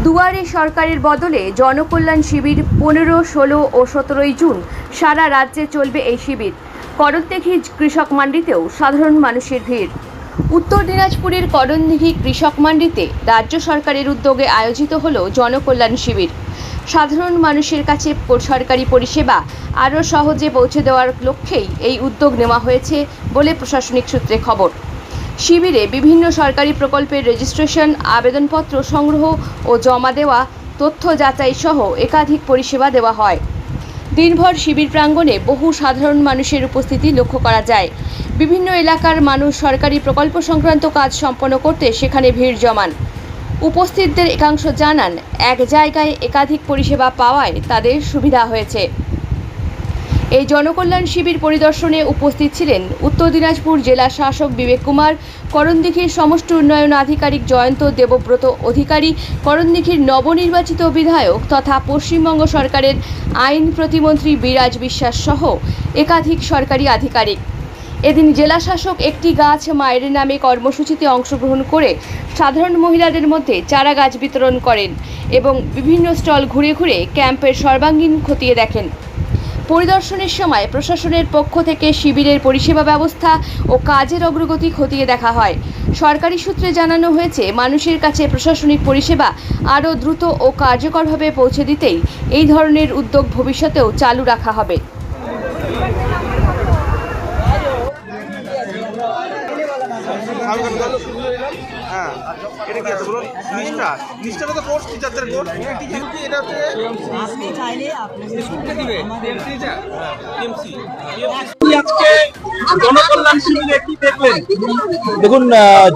দুয়ারে সরকারের বদলে জনকল্যাণ শিবির 15, 16 ও 17 জুন সারা রাজ্যে চলবে এই শিবির। করণদিঘি কৃষক মান্ডিতেও সাধারণ মানুষের ভিড়। উত্তর দিনাজপুরের করণদিঘি কৃষক মান্ডিতে রাজ্য সরকারের উদ্যোগে আয়োজিত হলো জনকল্যাণ শিবির। সাধারণ মানুষের কাছে সরকারি পরিষেবা আরও সহজে পৌঁছে দেওয়ার লক্ষ্যেই এই উদ্যোগ নেওয়া হয়েছে বলে প্রশাসনিক সূত্রে খবর। শিবিরে বিভিন্ন সরকারি প্রকল্পের রেজিস্ট্রেশন, আবেদনপত্র সংগ্রহ ও জমা দেওয়া, তথ্য যাচাই সহ একাধিক পরিষেবা দেওয়া হয়। দিনভর শিবির প্রাঙ্গণে বহু সাধারণ মানুষের উপস্থিতি লক্ষ্য করা যায়। বিভিন্ন এলাকার মানুষ সরকারি প্রকল্প সংক্রান্ত কাজ সম্পন্ন করতে সেখানে ভিড় জমান। উপস্থিতদের একাংশ জানান, এক জায়গায় একাধিক পরিষেবা পাওয়ায় তাদের সুবিধা হয়েছে। এই জনকল্যাণ শিবির পরিদর্শনে উপস্থিত ছিলেন উত্তর দিনাজপুর জেলা শাসক বিবেক কুমার, করণদিঘির সমষ্টি উন্নয়ন আধিকারিক জয়ন্ত দেবব্রত অধিকারী, করণদিঘির নবনির্বাচিত বিধায়ক তথা পশ্চিমবঙ্গ সরকারের আইন প্রতিমন্ত্রী বিরাজ বিশ্বাস সহ একাধিক সরকারি আধিকারিক। এদিন জেলা শাসক একটি গাছ মায়ের নামে কর্মসূচিতে অংশগ্রহণ করে সাধারণ মহিলাদের মধ্যে চারা গাছ বিতরণ করেন এবং বিভিন্ন স্টল ঘুরে ঘুরে ক্যাম্পের সর্বাঙ্গীন খতিয়ে দেখেন। পরিদর্শনের সময় প্রশাসনের পক্ষ থেকে শিবিরের পরিষেবা ব্যবস্থা ও কাজের অগ্রগতি খতিয়ে দেখা হয়। সরকারি সূত্রে জানানো হয়েছে, মানুষের কাছে প্রশাসনিক পরিষেবা আরও দ্রুত ও কার্যকরভাবে পৌঁছে দিতেই এই ধরনের উদ্যোগ ভবিষ্যতেও চালু রাখা হবে। দেখুন,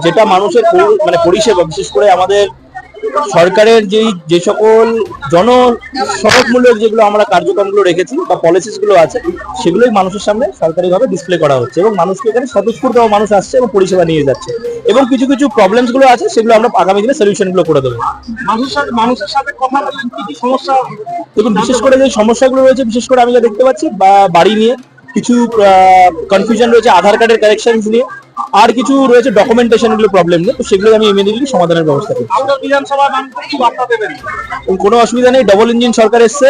যেটা মানুষের পরিষেবা, বিশেষ করে আমাদের সরকারের যে সকল জনসনদমূলক যেগুলো আমরা কার্যক্রমগুলো রেখেছি বা পলিসিসগুলো আছে, সেগুলোই মানুষের সামনে সরকারিভাবে ডিসপ্লে করা হচ্ছে এবং মানুষকে এখানে স্বতঃস্ফূর্ত মানুষ আসছে এবং পরিষেবা নিয়ে যাচ্ছে এবং কিছু কিছু প্রবলেমস গুলো আছে সেগুলো আমরা আগামী দিনে সলিউশন গুলো করে দেবো। মানুষের সাথে কথা বললেন, কি কি সমস্যা? দেখুন, বিশেষ করে যে সমস্যাগুলো রয়েছে, বিশেষ করে আমি যা দেখতে পাচ্ছি, বাড়ি নিয়ে কিছু কনফিউশন রয়েছে, আধার কার্ডের কারেকশন নিয়ে, আর কিছু রয়েছে ডকুমেন্টেশন গুলো প্রবলেম নিয়ে। তো সেগুলো আমি ইমিডিয়েটলি সমাধানের ব্যবস্থা করছি। কোনো অসুবিধা নেই, ডবল ইঞ্জিন সরকার এসছে,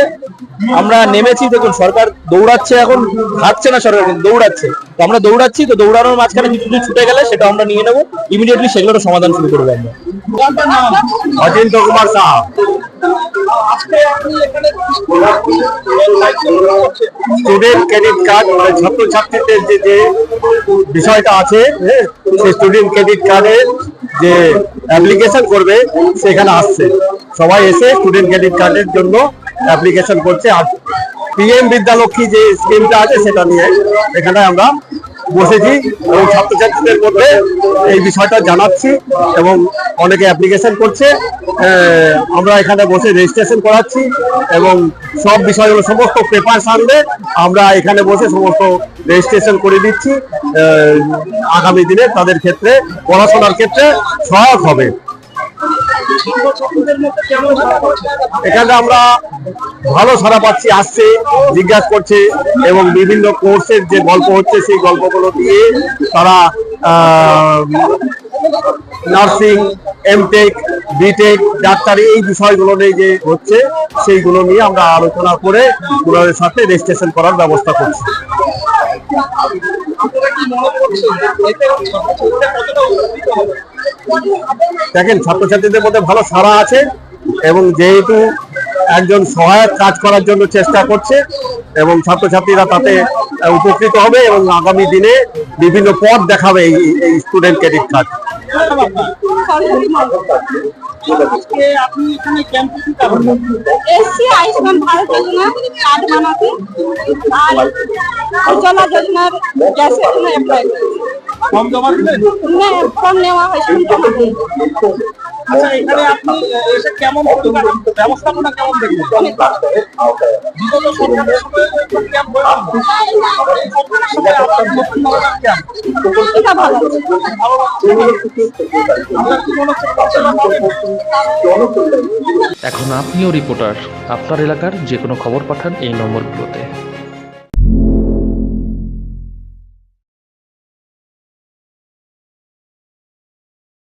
আমরা নেমেছি। দেখুন, সরকার দৌড়াচ্ছে, এখন হাঁটছে না, সরকার দৌড়াচ্ছে। তো আমরা দৌড়াচ্ছি, তো দৌড়ানোর মাঝখানে কিছু ছুটে গেলে সেটা আমরা নিয়ে নেবো, ইমিডিয়েটলি সেগুলোর সমাধান শুরু করবো আমরা। Achinta Kumar Saha. Student credit card, মানে ছাত্রছাত্রীদের যে বিষয়টা আছে, সেই স্টুডেন্ট ক্রেডিট কার্ডের যে অ্যাপ্লিকেশন করবে সেখানে আসছে, সবাই এসে স্টুডেন্ট ক্রেডিট কার্ডের জন্য অ্যাপ্লিকেশন করছে। আর পিএম বিদ্যালক্ষ্মী যে স্কিমটা আছে সেটা নিয়ে এখানে আমরা বসেছি এবং ছাত্রছাত্রীদের মধ্যে এই বিষয়টা জানাচ্ছি এবং অনেকে অ্যাপ্লিকেশন করছে। আমরা এখানে বসে রেজিস্ট্রেশন করাচ্ছি এবং সব বিষয়গুলো, সমস্ত পেপার আনলে আমরা এখানে বসে সমস্ত রেজিস্ট্রেশন করে দিচ্ছি। আগামী দিনে তাদের ক্ষেত্রে, পড়াশোনার ক্ষেত্রে সহায়ক হবে। এখানে আমরা ভালো সাড়া পাচ্ছি, আসছে, জিজ্ঞাসা করছে এবং বিভিন্ন কোর্সের যে গল্প হচ্ছে সেই গল্পগুলো দিয়ে তারা নার্সিং, এমটেক, বিটেক, ডাক্তারি এই বিষয়গুলো নিয়ে যে হচ্ছে সেইগুলো নিয়ে আমরা আলোচনা করে ওনাদের সাথে রেজিস্ট্রেশন করার ব্যবস্থা করছি। দেখেন, ছাত্রছাত্রীদের মধ্যে ভালো সাড়া আছে এবং যেহেতু একজন সহায়ক কাজ করার জন্য চেষ্টা করছে এবং ছাত্রছাত্রীরা তাতে উপকৃত হবে এবং আগামী দিনে বিভিন্ন পথ দেখাবে এই student credit card. Ayushman Bharat Yojana card বানাতে আর উজ্জ্বলা যোজনার গ্যাসের জন্য অ্যাপ্লাই ফর্ম জমা দিলেন? না, ফর্ম নেওয়া হয়েছে। আচ্ছা, এখানে আপনি এসে কেমন ব্যবস্থাপনা কেমন দেখলেন? এখন আপনিও রিপোর্টার, আপনার এলাকার যে কোনো খবর পাঠান এই নম্বরগুলোতে।